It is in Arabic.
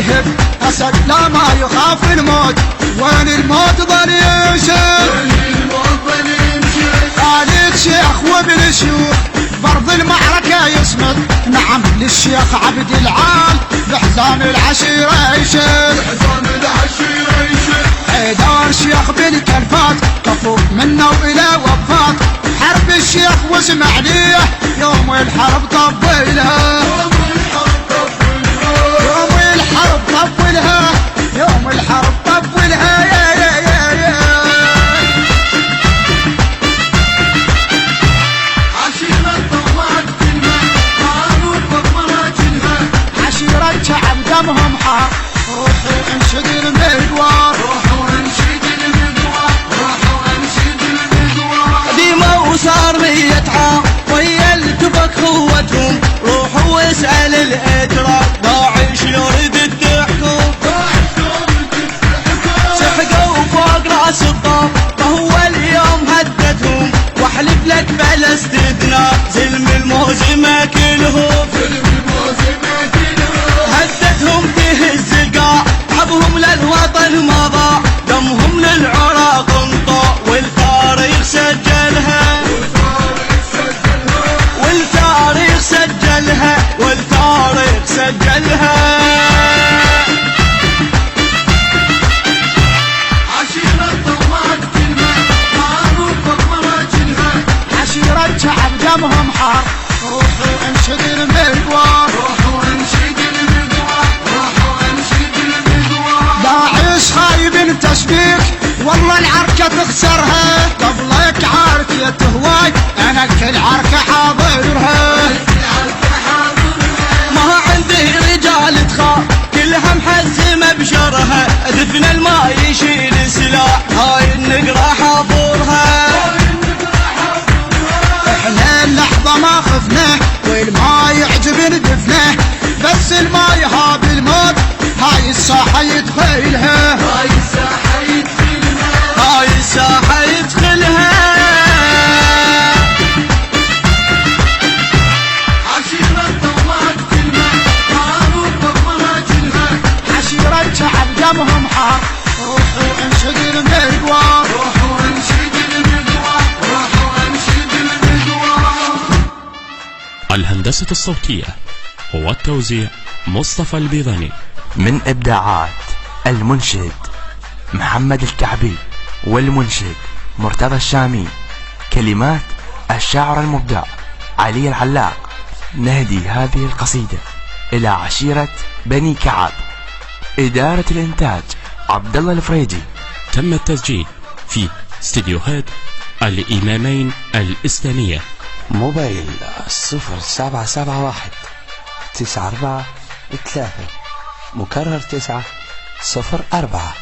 يلهب أسد لا ما يخاف الموت، وين الموت ظل يمشي خالد شيخ وابن شيوخ برض المعركة يصمد. نعم للشيخ عبد العال بحزام العشيرة يشد، حيدر شيخ بالكلفات كفوف منه وإلى وفات. حرب الشيخ واسماعيلية يوم الحرب طولها، يوم الحرب طولها، يوم الحرب طولها. يا عشيرة شعب دمهم حار، روحوا انشد المدوار، صار 100 عام ويا التفك خوتهم. روحوا واسأل الاتراك داعش يريد التحكم، سحقوا فوق راس الطاف فهو اليوم هددهم. واحلف لك بلا استثناء ظلم المهزمة كلهم، هددهم تهز القاع حبهم للوطن ما ضاع، دمهم للعراق انطاع والتاريخ سجلها، والتاريخ سجلها، والتاريخ سجلها. عشيرة ضماد كلمة معروف بمراجلها، عشيرة شعب دمهم حار، روحوا انشد المدوار، روحوا انشد المدوار، روحوا انشد المدوار. داعش خايب تشبيك والله العركة تخسرها، قبلك عاركة هواي انا كل عركة حاضرها. ما عندي رجال تخاف كلها محزمة بشرها، دفن الماء يشيل سلاح هاي النقرة حاضرها. احنا اللحظة ما خفنا والماء يعجبن دفنه، بس الماء يهاب الموت هاي الساحة يدخلها، هاي الساحة يدخلها، هاي الساحة يدخلها. عشيرة ضماد كلمة معروف بمراجلها، عشيرة شعب دمهم حار، روحوا انشد المدوار، روحوا انشد المدوار، روحوا انشد المدوار. الهندسة الصوتية والتوزيع مصطفى البيضاني، من إبداعات المنشد محمد الكعبي والمنشد مرتضى الشامي، كلمات الشاعر المبدع علي العلاق. نهدي هذه القصيدة إلى عشيرة بني كعب، إدارة الإنتاج عبد الله الفريجي. تم التسجيل في استديوهات الإمامين الإسلامية. موبايل 0771 94 3 مكرر 9 04.